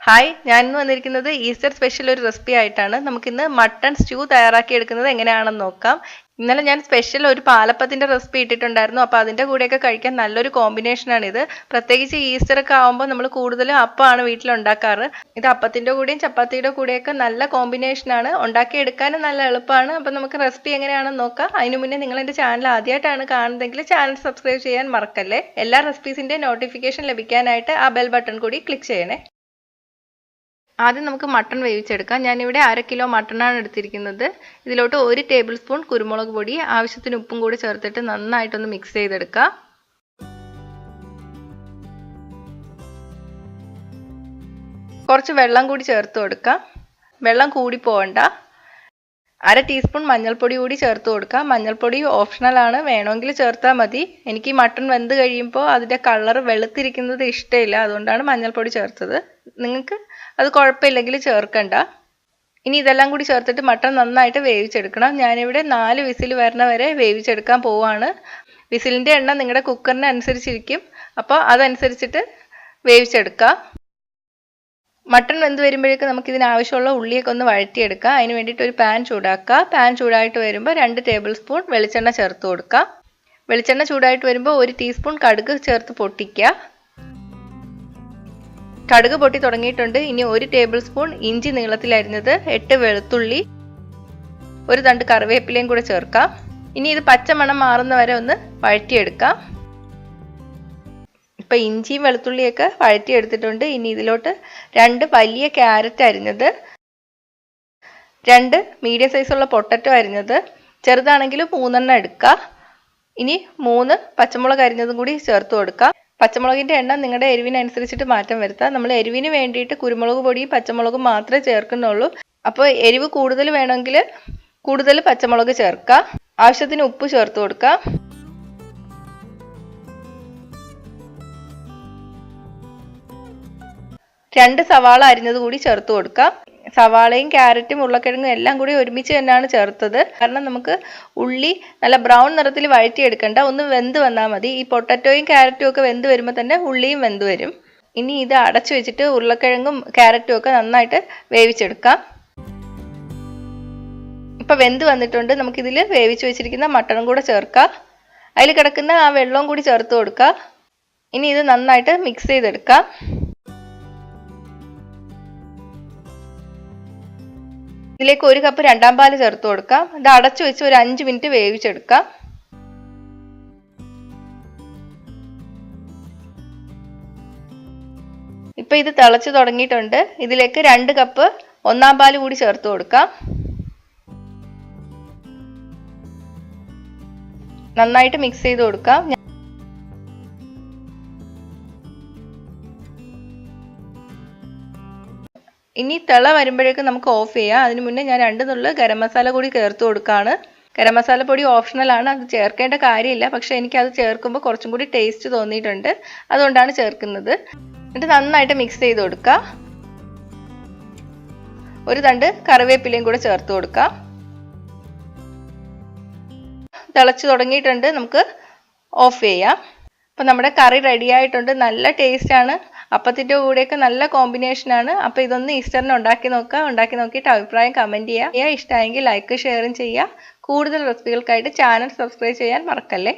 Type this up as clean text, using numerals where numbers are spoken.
Hi, ഞാനിന്ന് വന്നിരിക്കുന്നത് Easter special ഒരു റെസിപ്പി ആയിട്ടാണ്. നമുക്കിന്ന് മട്ടൺ സ്റ്റ്യൂ തയ്യാറാക്കി എടുക്കുന്നത് എങ്ങനെയാണെന്ന് നോക്കാം. ഇന്നലെ ഞാൻ സ്പെഷ്യൽ ഒരു പാലപ്പത്തിന്റെ റെസിപ്പി ഇട്ടിട്ടുണ്ടായിരുന്നു. അപ്പോൾ അതിന്റെ കൂടെയൊക്കെ കഴിക്കാൻ നല്ലൊരു കോമ്പിനേഷനാണിത്. പ്രത്യേകിച്ച് ഈസ്റ്റർ ഒക്കെ ആകുമ്പോൾ നമ്മൾ കൂടുതലും അപ്പമാണ് വീട്ടിലുണ്ടാക്കാറ്. ഇത് അപ്പത്തിന്റെ കൂടെയും ചപ്പാത്തിയുടെ കൂടെയൊക്കെ നല്ല കോമ്പിനേഷനാണ്. ഉണ്ടാക്കിയെടുക്കാനും നല്ല എളുപ്പമാണ്. അപ്പോൾ നമുക്ക് റെസിപ്പി എങ്ങനെയാണെന്ന് നോക്കാം. അതിനു മുന്നേ നിങ്ങൾ എൻ്റെ ചാനൽ ആദ്യമായിട്ടാണ് കാണുന്നതെങ്കിൽ ചാനൽ സബ്സ്ക്രൈബ് ചെയ്യാൻ മറക്കല്ലേ. എല്ലാ റെസിപ്പീസിന്റെ നോട്ടിഫിക്കേഷൻ ലഭിക്കാനായിട്ട് ആ ബെൽ ബട്ടൺ കൂടി ക്ലിക്ക് ചെയ്യണേ. ആദ്യം നമുക്ക് മട്ടൺ വേവിച്ചെടുക്കാം. ഞാനിവിടെ 1/2 കിലോ മട്ടണാണ് എടുത്തിരിക്കുന്നത്. ഇതിലോട്ട് 1 ടേബിൾ സ്പൂൺ കുരുമുളക് പൊടി, ആവശ്യത്തിന് ഉപ്പും കൂടി ചേർത്തിട്ട് നന്നായിട്ടൊന്ന് മിക്സ് ചെയ്തെടുക്കാം. കുറച്ച് വെള്ളം കൂടി ചേർത്ത് കൊടുക്കാം. വെള്ളം കൂടി പോകണ്ട. 1/2 ടീസ്പൂൺ മഞ്ഞൾപ്പൊടി കൂടി ചേർത്ത് കൊടുക്കാം. മഞ്ഞൾപ്പൊടി ഓപ്ഷണലാണ്, വേണമെങ്കിൽ ചേർത്താൽ മതി. എനിക്ക് മട്ടൺ വെന്ത് കഴിയുമ്പോൾ അതിൻ്റെ കളർ വെളുത്തിരിക്കുന്നത് ഇഷ്ടമില്ല, അതുകൊണ്ടാണ് മഞ്ഞൾപ്പൊടി ചേർത്തത്. നിങ്ങൾക്ക് അത് കുഴപ്പമില്ലെങ്കിൽ ചേർക്കണ്ട. ഇനി ഇതെല്ലാം കൂടി ചേർത്തിട്ട് മട്ടൺ നന്നായിട്ട് വേവിച്ചെടുക്കണം. ഞാനിവിടെ 4 വിസിൽ വരണ വരെ വേവിച്ചെടുക്കാൻ പോവാണ്. വിസിലിൻ്റെ എണ്ണം നിങ്ങളുടെ കുക്കറിന് അനുസരിച്ചിരിക്കും, അപ്പോൾ അതനുസരിച്ചിട്ട് വേവിച്ചെടുക്കാം. മട്ടൺ വെന്ത് വരുമ്പോഴേക്കും നമുക്ക് ഇതിനാവശ്യമുള്ള ഉള്ളിയൊക്കെ ഒന്ന് വഴറ്റിയെടുക്കാം. അതിന് വേണ്ടിയിട്ട് ഒരു പാൻ ചൂടാക്കുക. പാൻ ചൂടായിട്ട് വരുമ്പോൾ 2 ടേബിൾ സ്പൂൺ വെളിച്ചെണ്ണ ചേർത്ത് കൊടുക്കാം. വെളിച്ചെണ്ണ ചൂടായിട്ട് വരുമ്പോൾ 1 ടീസ്പൂൺ കടുക് ചേർത്ത് പൊട്ടിക്കുക. കടുക് പൊട്ടി തുടങ്ങിയിട്ടുണ്ട്. ഇനി 1 ടേബിൾ സ്പൂൺ ഇഞ്ചി നീളത്തിൽ അരിഞ്ഞത്, 8 വെളുത്തുള്ളി, 1 തണ്ട് കറിവേപ്പിലയും കൂടെ ചേർക്കാം. ഇനി ഇത് പച്ചമണം മാറുന്ന വരെ ഒന്ന് വഴറ്റിയെടുക്കാം. ഇപ്പം ഇഞ്ചിയും വെളുത്തുള്ളിയൊക്കെ വഴറ്റിയെടുത്തിട്ടുണ്ട്. ഇനി ഇതിലോട്ട് 2 വലിയ ക്യാരറ്റ് അരിഞ്ഞത്, 2 മീഡിയം സൈസുള്ള പൊട്ടറ്റോ അരിഞ്ഞത്, ചെറുതാണെങ്കിൽ 3 എടുക്കുക. ഇനി 3 പച്ചമുളക് അരിഞ്ഞതും കൂടി ചേർത്ത് കൊടുക്കാം. പച്ചമുളകിൻ്റെ എണ്ണം നിങ്ങളുടെ എരിവിനനുസരിച്ചിട്ട് മാറ്റം വരുത്താം. നമ്മൾ എരിവിന് വേണ്ടിയിട്ട് കുരുമുളക് പൊടിയും പച്ചമുളകും മാത്രമേ ചേർക്കുന്നുള്ളൂ. അപ്പോൾ എരിവ് കൂടുതൽ വേണമെങ്കിൽ കൂടുതൽ പച്ചമുളക് ചേർക്കാം. ആവശ്യത്തിന് ഉപ്പ് ചേർത്ത് കൊടുക്കാം. രണ്ട് സവാള അരിഞ്ഞത് കൂടി ചേർത്ത് കൊടുക്കാം. സവാളയും ക്യാരറ്റും ഉരുളക്കിഴങ്ങും എല്ലാം കൂടി ഒരുമിച്ച് തന്നെയാണ് ചേർത്തത്. കാരണം നമുക്ക് ഉള്ളി നല്ല ബ്രൗൺ നിറത്തിൽ വഴറ്റിയെടുക്കണ്ട, ഒന്ന് വെന്ത് വന്നാൽ മതി. ഈ പൊട്ടറ്റോയും ക്യാരറ്റും ഒക്കെ വെന്ത് വരുമ്പോൾ തന്നെ ഉള്ളിയും വെന്ത് വരും. ഇനി ഇത് അടച്ചു വെച്ചിട്ട് ഉരുളക്കിഴങ്ങും ക്യാരറ്റും ഒക്കെ നന്നായിട്ട് വേവിച്ചെടുക്കാം. ഇപ്പം വെന്ത് വന്നിട്ടുണ്ട്. നമുക്കിതിൽ വേവിച്ച് വെച്ചിരിക്കുന്ന മട്ടണും കൂടെ ചേർക്കാം. അതിൽ കിടക്കുന്ന ആ വെള്ളവും കൂടി ചേർത്ത് കൊടുക്കാം. ഇനി ഇത് നന്നായിട്ട് മിക്സ് ചെയ്തെടുക്കാം. ഇതിലേക്ക് 1 കപ്പ് 2-ാം പാല് ചേർത്ത് കൊടുക്കാം. ഇത് അടച്ചു വെച്ച് ഒരു 5 മിനിറ്റ് വേവിച്ചെടുക്കാം. ഇപ്പൊ ഇത് തിളച്ച് തുടങ്ങിയിട്ടുണ്ട്. ഇതിലേക്ക് 2 കപ്പ് 1-ാം പാല് കൂടി ചേർത്ത് കൊടുക്കാം. നന്നായിട്ട് മിക്സ് ചെയ്ത് കൊടുക്കാം. ഇനി തിള വരുമ്പോഴേക്കും നമുക്ക് ഓഫ് ചെയ്യാം. അതിന് മുന്നേ ഞാൻ 2 നുള്ള് ഗരം മസാല കൂടി ചേർത്ത് കൊടുക്കുകയാണ്. ഗരം മസാല പൊടി ഓപ്ഷണലാണ്, അത് ചേർക്കേണ്ട കാര്യമില്ല. പക്ഷെ എനിക്കത് ചേർക്കുമ്പോൾ കുറച്ചും കൂടി ടേസ്റ്റ് തോന്നിയിട്ടുണ്ട്, അതുകൊണ്ടാണ് ചേർക്കുന്നത്. എന്നിട്ട് നന്നായിട്ട് മിക്സ് ചെയ്ത് കൊടുക്കുക. 1 തണ്ട് കറിവേപ്പിലയും കൂടെ ചേർത്ത് കൊടുക്കാം. തിളച്ച് തുടങ്ങിയിട്ടുണ്ട്. നമുക്ക് ഓഫ് ചെയ്യാം. അപ്പം നമ്മുടെ കറി റെഡി ആയിട്ടുണ്ട്. നല്ല ടേസ്റ്റാണ്. അപ്പത്തിൻ്റെ കൂടെയൊക്കെ നല്ല കോമ്പിനേഷനാണ്. അപ്പോൾ ഇതൊന്ന് ഈസ്റ്ററിന് ഉണ്ടാക്കി നോക്കുക. ഉണ്ടാക്കി നോക്കിയിട്ട് അഭിപ്രായം കമൻറ്റ് ചെയ്യുക. ഇഷ്ടമായെങ്കിൽ ലൈക്ക് ഷെയറും ചെയ്യുക. കൂടുതൽ റെസിപ്പികൾക്കായിട്ട് ചാനൽ സബ്സ്ക്രൈബ് ചെയ്യാൻ മറക്കല്ലേ.